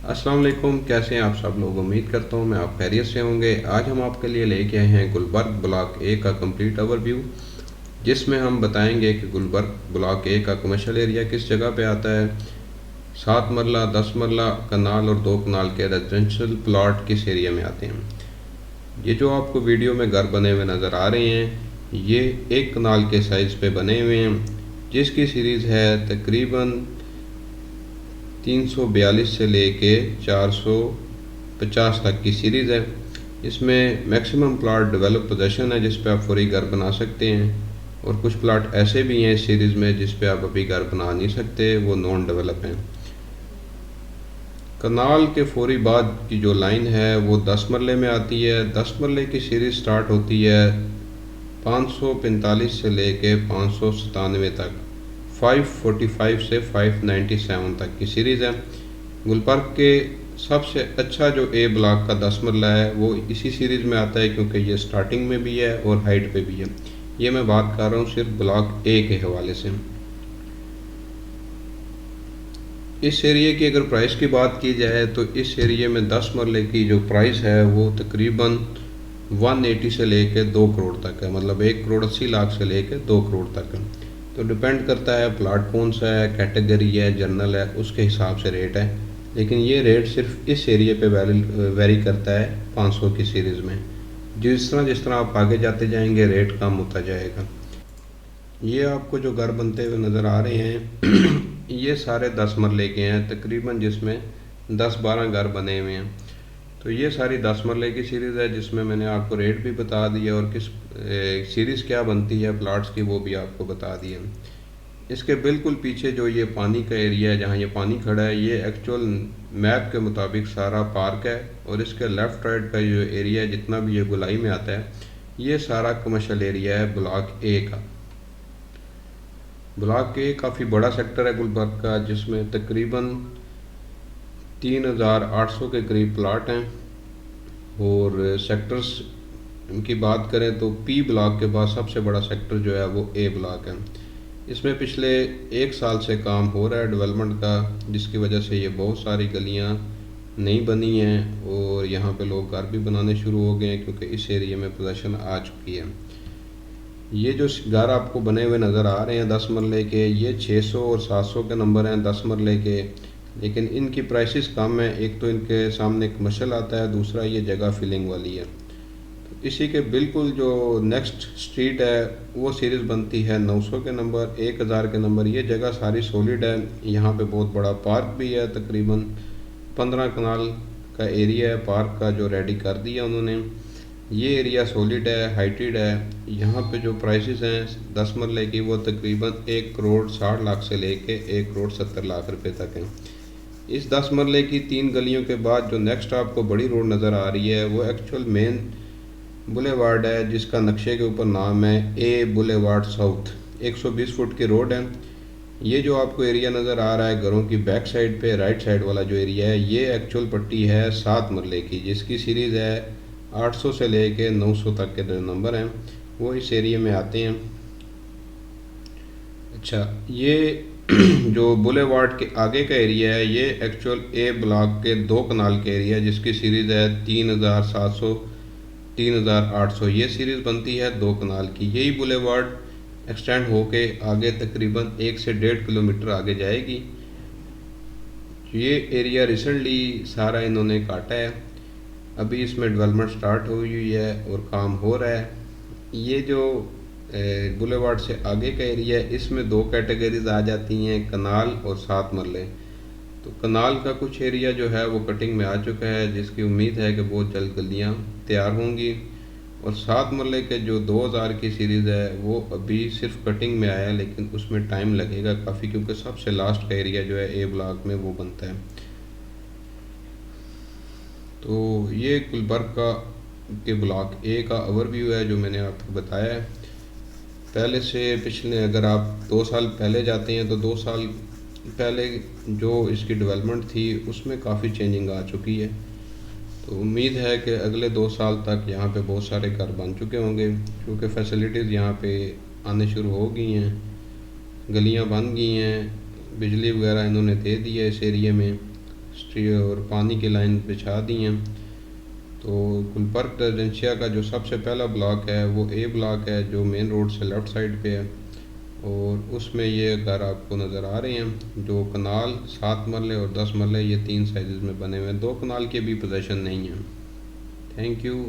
अस्सलाम वालेकुम, कैसे हैं आप सब लोग। उम्मीद करता हूँ मैं आप खैरियत से होंगे। आज हम आपके लिए लेके आए हैं गुलबर्ग ब्लॉक ए का कंप्लीट ओवरव्यू, जिसमें हम बताएंगे कि गुलबर्ग ब्लॉक ए का कमर्शियल एरिया किस जगह पे आता है, 7 मरला 10 मरला कनाल और 2 कनाल के रेजिडेंशियल प्लॉट किस एरिया में आते हैं। ये जो आपको वीडियो में घर बने हुए नज़र आ रहे हैं, ये 1 कनाल के साइज़ पे बने हुए हैं, जिसकी सीरीज़ है तकरीबन 342 से लेके 450 तक की सीरीज़ है। इसमें मैक्सिमम प्लाट डेवलप पोजेशन है जिस पे आप फौरी घर बना सकते हैं, और कुछ प्लाट ऐसे भी हैं इस सीरीज़ में जिस पे आप अभी घर बना नहीं सकते, वो नॉन डेवलप हैं। कनाल के फौरी बाद की जो लाइन है वो 10 मरले में आती है। 10 मरले की सीरीज़ स्टार्ट होती है 545 से लेके 597 तक, 545 से 597 तक की सीरीज़ है। गुलबर्ग के सबसे अच्छा जो ए ब्लॉक का 10 मरला है वो इसी सीरीज़ में आता है, क्योंकि ये स्टार्टिंग में भी है और हाइट पे भी है। ये मैं बात कर रहा हूँ सिर्फ ब्लॉक ए के हवाले से। इस एरिया की अगर प्राइस की बात की जाए तो इस एरिया में 10 मरले की जो प्राइस है वो तकरीबन 180 से लेके 2 करोड़ तक है, मतलब 1 करोड़ 80 लाख से लेके 2 करोड़ तक है। तो डिपेंड करता है प्लाट कौन सा है, कैटेगरी है, जनरल है, उसके हिसाब से रेट है। लेकिन ये रेट सिर्फ इस एरिया पे वेरी करता है 500 की सीरीज़ में। जिस तरह आप आगे जाते जाएंगे रेट कम होता जाएगा। ये आपको जो घर बनते हुए नज़र आ रहे हैं ये सारे 10 मरले के हैं तकरीबन, जिसमें 10-12 घर बने हुए हैं। तो ये सारी 10 मरले की सीरीज़ है जिसमें मैंने आपको रेट भी बता दिया और किस सीरीज़ क्या बनती है प्लाट्स की वो भी आपको बता दिया। इसके बिल्कुल पीछे जो ये पानी का एरिया है, जहाँ ये पानी खड़ा है, ये एक्चुअल मैप के मुताबिक सारा पार्क है, और इसके लेफ़्ट राइट का जो एरिया है जितना भी ये गोलाई में आता है, ये सारा कमर्शियल एरिया है ब्लॉक ए का। ब्लॉक ए काफ़ी बड़ा सेक्टर है गुलबर्ग का, जिसमें तकरीबन 3800 के करीब प्लाट हैं। और सेक्टर्स की बात करें तो पी ब्लॉक के बाद सबसे बड़ा सेक्टर जो है वो ए ब्लॉक है। इसमें पिछले 1 साल से काम हो रहा है डेवलपमेंट का, जिसकी वजह से ये बहुत सारी गलियां नई बनी हैं और यहाँ पे लोग घर भी बनाने शुरू हो गए हैं, क्योंकि इस एरिया में पोजीशन आ चुकी है। ये जो घर आपको बने हुए नज़र आ रहे हैं 10 मरले के, ये 600 और 700 के नंबर हैं 10 मरले के, लेकिन इनकी प्राइसेस कम है। एक तो इनके सामने कमर्शियल आता है, दूसरा ये जगह फिलिंग वाली है। तो इसी के बिल्कुल जो नेक्स्ट स्ट्रीट है वो सीरीज़ बनती है 900 के नंबर, 1000 के नंबर। ये जगह सारी सॉलिड है, यहाँ पे बहुत बड़ा पार्क भी है, तकरीबन 15 कनाल का एरिया है पार्क का जो रेडी कर दिया उन्होंने। ये एरिया सॉलिड है, हाइटेड है। यहाँ पे जो प्राइसेस हैं 10 मरले की वो तकरीबन 1 करोड़ 60 लाख से लेके 1 करोड़ 70 लाख रुपए तक हैं। इस 10 मरले की 3 गलियों के बाद जो नेक्स्ट आपको बड़ी रोड नज़र आ रही है वो एक्चुअल मेन बुलेवार्ड है, जिसका नक्शे के ऊपर नाम है ए बुलेवार्ड साउथ। 120 फुट की रोड है। ये जो आपको एरिया नज़र आ रहा है घरों की बैक साइड पे राइट साइड वाला जो एरिया है, ये एक्चुअल पट्टी है 7 मरले की, जिसकी सीरीज़ है 800 से लेके 900 तक के जो नंबर हैं वो इस एरिया में आते हैं। अच्छा, ये जो बुलेवार्ड के आगे का एरिया है ये एक्चुअल ए ब्लॉक के 2 कनाल के एरिया है, जिसकी सीरीज़ है 3700 3800। ये सीरीज़ बनती है 2 कनाल की। यही बुलेवार्ड एक्सटेंड होके आगे तकरीबन 1 से 1.5 किलोमीटर आगे जाएगी। ये एरिया रिसेंटली सारा इन्होंने काटा है, अभी इसमें डेवलपमेंट स्टार्ट हुई है और काम हो रहा है। ये जो बुलेवार्ड से आगे का एरिया है इसमें 2 कैटेगरीज आ जाती हैं, कनाल और 7 मरले। तो कनाल का कुछ एरिया जो है वो कटिंग में आ चुका है, जिसकी उम्मीद है कि बहुत जल्द गलियाँ तैयार होंगी। और 7 मरले के जो 2000 की सीरीज़ है वो अभी सिर्फ कटिंग में आया है, लेकिन उसमें टाइम लगेगा काफ़ी, क्योंकि सबसे लास्ट का एरिया जो है ए ब्लॉक में वो बनता है। तो ये गुलबर्ग का के ब्लॉक ए का ओवरव्यू है जो मैंने आपको बताया है। पहले से पिछले अगर आप 2 साल पहले जाते हैं तो 2 साल पहले जो इसकी डेवलपमेंट थी उसमें काफ़ी चेंजिंग आ चुकी है। तो उम्मीद है कि अगले 2 साल तक यहाँ पे बहुत सारे घर बन चुके होंगे, क्योंकि फैसिलिटीज़ यहाँ पे आने शुरू हो गई हैं, गलियाँ बन गई हैं, बिजली वगैरह इन्होंने दे दी है इस एरिया में। और पानी की लाइन बिछा दी हैं। तो गुलबर्ग रेजिडेंशिया का जो सबसे पहला ब्लॉक है वो ए ब्लॉक है, जो मेन रोड से लेफ़्ट साइड पे है, और उसमें ये घर आपको नज़र आ रहे हैं। जो कनाल 7 मरले और 10 मरले ये 3 साइज़ में बने हुए हैं। 2 कनाल की भी पोजीशन नहीं है। Thank you.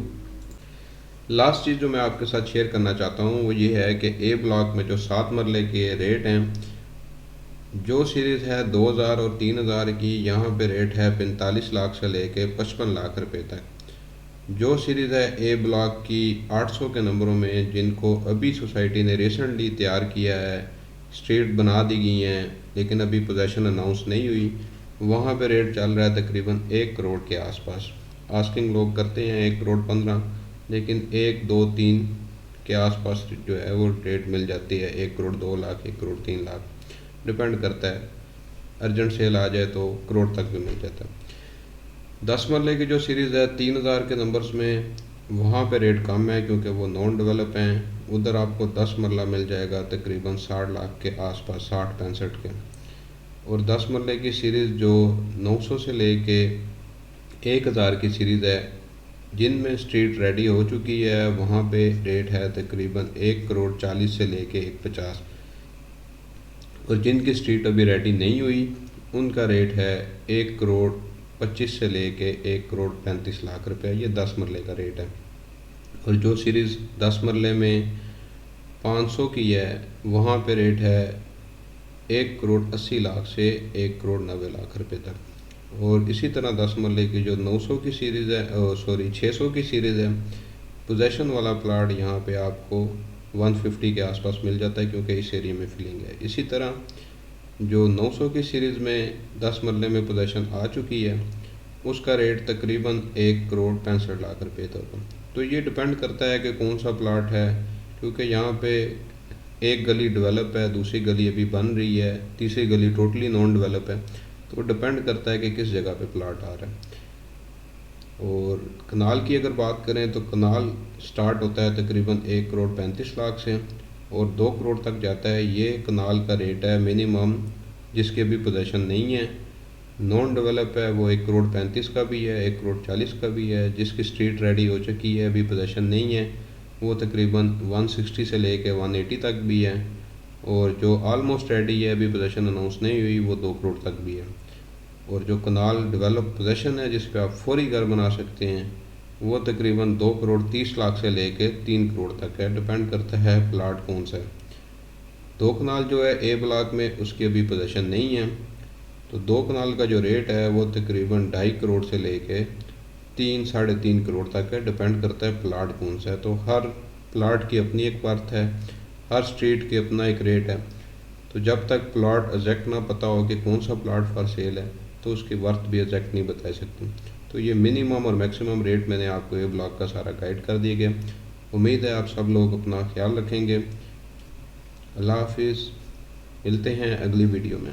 लास्ट चीज़ जो मैं आपके साथ शेयर करना चाहता हूँ वो ये है कि ए ब्लॉक में जो 7 मरले के रेट हैं, जो सीरीज़ है 2000 और 3000 की, यहाँ पे रेट है 45 लाख से लेके 55 लाख रुपए तक। जो सीरीज़ है ए ब्लॉक की 800 के नंबरों में, जिनको अभी सोसाइटी ने रिसेंटली तैयार किया है, स्ट्रीट बना दी गई हैं लेकिन अभी पोजेसन अनाउंस नहीं हुई, वहाँ पे रेट चल रहा है तकरीबन 1 करोड़ के आसपास। आस्किंग लोग करते हैं 1 करोड़ 15, लेकिन 1 2 3 के आसपास जो है वो रेट मिल जाती है। 1 करोड़ 2 लाख, 1 करोड़ 3 लाख, डिपेंड करता है। अर्जेंट सेल आ जाए तो करोड़ तक भी मिल जाता है। 10 मरले की जो सीरीज़ है 3000 के नंबर्स में, वहाँ पे रेट कम है क्योंकि वो नॉन डेवलप हैं। उधर आपको 10 मरला मिल जाएगा तकरीबन 60 लाख के आसपास, 60-65 के। और 10 मरले की सीरीज़ जो 900 से लेके 1000 की सीरीज़ है, जिनमें स्ट्रीट रेडी हो चुकी है, वहाँ पे रेट है तकरीबन 1 करोड़ 40 से लेके 150। और जिनकी स्ट्रीट अभी रेडी नहीं हुई उनका रेट है 1 करोड़ 25 से लेके 1 करोड़ 35 लाख रुपए। ये 10 मरले का रेट है। और जो सीरीज़ 10 मरले में 500 की है, वहाँ पे रेट है 1 करोड़ 80 लाख से 1 करोड़ 90 लाख रुपए तक। और इसी तरह 10 मरले की जो 900 की सीरीज़ है, सॉरी 600 की सीरीज़ है, पोजेसन वाला प्लाट यहाँ पे आपको 150 के आसपास मिल जाता है क्योंकि इस एरिया में फिलिंग है। इसी तरह जो 900 की सीरीज़ में 10 मरले में पोजेसन आ चुकी है, उसका रेट तकरीबन 1 करोड़ 65 लाख रुपए तक। तो ये डिपेंड करता है कि कौन सा प्लाट है, क्योंकि यहाँ पे एक गली डेवलप है, दूसरी गली अभी बन रही है, तीसरी गली टोटली नॉन डेवलप है। तो डिपेंड करता है कि किस जगह पे प्लाट आ रहा है। और कनाल की अगर बात करें तो कनाल स्टार्ट होता है तकरीबन 1 करोड़ 35 लाख से और 2 करोड़ तक जाता है। ये कनाल का रेट है मिनिमम, जिसके भी पोजीशन नहीं है, नॉन डेवलप है, वो 1 करोड़ 35 का भी है, 1 करोड़ 40 का भी है। जिसकी स्ट्रीट रेडी हो चुकी है, अभी पोजीशन नहीं है, वो तकरीबन 160 से लेके 180 तक भी है। और जो आलमोस्ट रेडी है, अभी पोजीशन अनाउंस नहीं हुई, वो 2 करोड़ तक भी है। और जो कनाल डेवलप पोजीशन है, जिस पे आप फौरी घर बना सकते हैं, वो तकरीबन 2 करोड़ 30 लाख से लेके 3 करोड़ तक है। डिपेंड करता है प्लाट कौन सा है। 2 कनाल जो है ए ब्लॉक में, उसकी अभी पोजीशन नहीं है। तो 2 कनाल का जो रेट है वो तकरीबन 2.5 करोड़ से लेके 3-3.5 करोड़ तक है। डिपेंड करता है प्लाट कौन सा है। तो हर प्लाट की अपनी एक वर्थ है, हर स्ट्रीट की अपना एक रेट है। तो जब तक प्लाट एग्जैक्ट ना पता हो कि कौन सा प्लाट फॉर सेल है, तो उसकी वर्थ भी एग्जैक्ट नहीं बता सकते। तो ये मिनिमम और मैक्सिमम रेट मैंने आपको ये ब्लॉग का सारा गाइड कर दिए गए। उम्मीद है आप सब लोग अपना ख्याल रखेंगे। अल्लाह हाफिज़, मिलते हैं अगली वीडियो में।